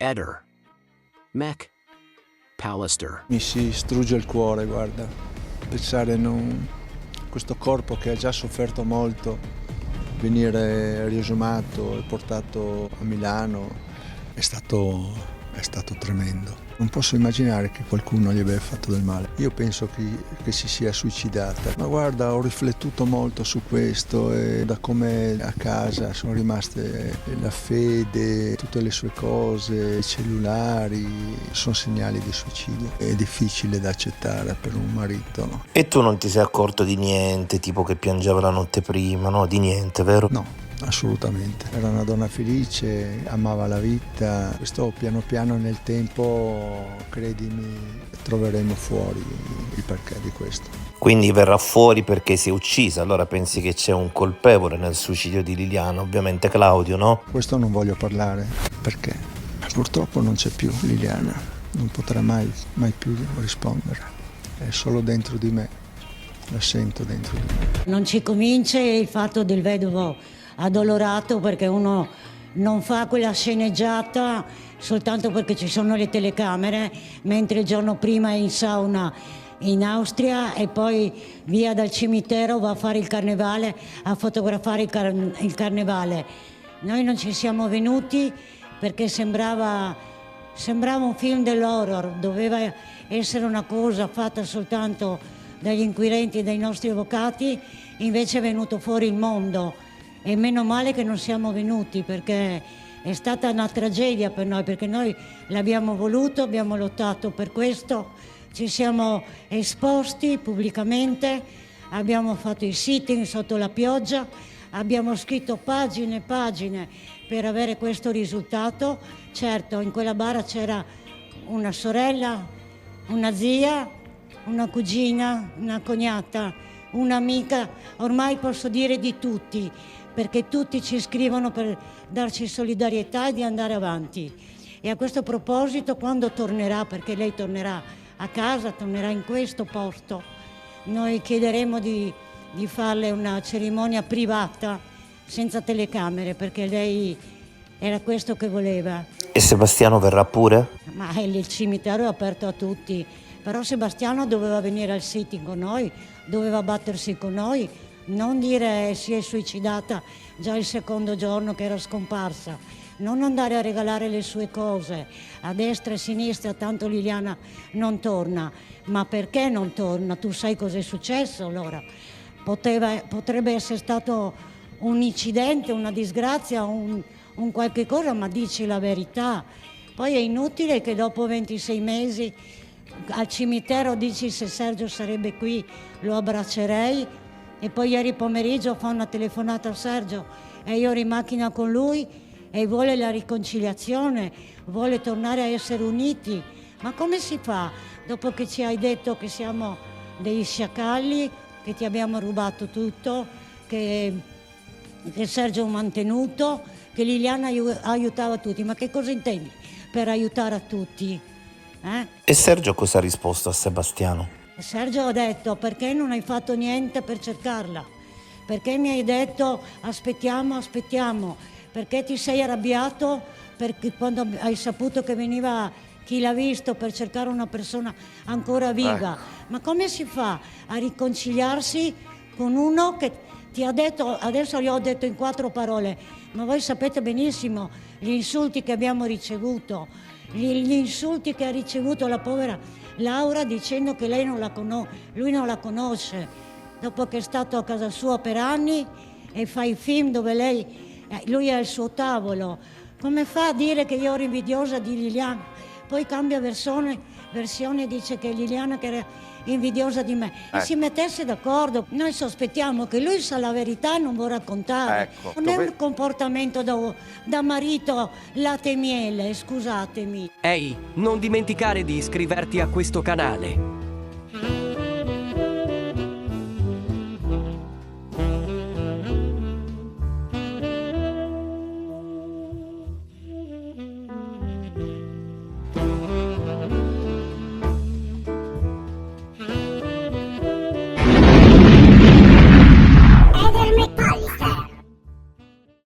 Eder. Mech. Pallister. Mi si strugge il cuore, guarda, pensare questo corpo che ha già sofferto molto, venire riesumato e portato a Milano è stato tremendo. Non posso immaginare che qualcuno gli abbia fatto del male. Io penso che si sia suicidata. Ma guarda, ho riflettuto molto su questo e da come a casa sono rimaste la fede, tutte le sue cose, i cellulari, sono segnali di suicidio. È difficile da accettare per un marito. E tu non ti sei accorto di niente, tipo che piangeva la notte prima, no? Di niente, vero? No. Assolutamente, era una donna felice, amava la vita. Questo piano piano nel tempo, credimi, troveremo fuori il perché di questo. Quindi verrà fuori perché si è uccisa, allora pensi che c'è un colpevole nel suicidio di Liliana, ovviamente Claudio, no? Questo non voglio parlare, perché purtroppo non c'è più Liliana, non potrà mai più rispondere, è solo dentro di me, la sento dentro di me. Non ci convince il fatto del vedovo addolorato, perché uno non fa quella sceneggiata soltanto perché ci sono le telecamere, mentre il giorno prima è in sauna in Austria e poi via dal cimitero va a fare il carnevale, a fotografare il carnevale. Noi non ci siamo venuti perché sembrava un film dell'horror, doveva essere una cosa fatta soltanto dagli inquirenti e dai nostri avvocati, invece è venuto fuori il mondo. E meno male che non siamo venuti, perché è stata una tragedia per noi, perché noi l'abbiamo voluto, abbiamo lottato per questo, ci siamo esposti pubblicamente, abbiamo fatto i sitting sotto la pioggia, abbiamo scritto pagine e pagine per avere questo risultato. Certo, in quella bara c'era una sorella, una zia, una cugina, una cognata, un'amica, ormai posso dire di tutti, perché tutti ci scrivono per darci solidarietà e di andare avanti. E a questo proposito, quando tornerà, perché lei tornerà a casa, tornerà in questo posto, noi chiederemo di farle una cerimonia privata, senza telecamere, perché lei era questo che voleva. E Sebastiano verrà pure? Ma il cimitero è aperto a tutti, però Sebastiano doveva venire al sitting con noi, doveva battersi con noi, non dire si è suicidata già il secondo giorno che era scomparsa, non andare a regalare le sue cose a destra e a sinistra, tanto Liliana non torna. Ma perché non torna? Tu sai cos'è successo allora? Potrebbe essere stato un incidente, una disgrazia, un qualche cosa, ma dici la verità. Poi è inutile che dopo 26 mesi al cimitero dici se Sergio sarebbe qui lo abbraccerei, e poi ieri pomeriggio fa una telefonata a Sergio e io ero in macchina con lui e vuole la riconciliazione, vuole tornare a essere uniti. Ma come si fa dopo che ci hai detto che siamo dei sciacalli, che ti abbiamo rubato tutto, che Sergio ha mantenuto, che Liliana aiutava tutti? Ma che cosa intendi per aiutare a tutti? E Sergio cosa ha risposto a Sebastiano? Sergio ha detto: perché non hai fatto niente per cercarla? Perché mi hai detto aspettiamo? Perché ti sei arrabbiato perché quando hai saputo che veniva chi l'ha visto per cercare una persona ancora viva? Ma come si fa a riconciliarsi con uno che ti ha detto, adesso gli ho detto in 4 parole, ma voi sapete benissimo gli insulti che abbiamo ricevuto, gli insulti che ha ricevuto la povera Laura dicendo che lui non la conosce, dopo che è stato a casa sua per anni e fa i film dove lui è al suo tavolo. Come fa a dire che io ero invidiosa di Liliana? Poi cambia versione e dice che è Liliana che era invidiosa di me. E si mettesse d'accordo. Noi sospettiamo che lui sa la verità e non vuole raccontare. Non è un comportamento da marito latte e miele, scusatemi. Ehi, non dimenticare di iscriverti a questo canale.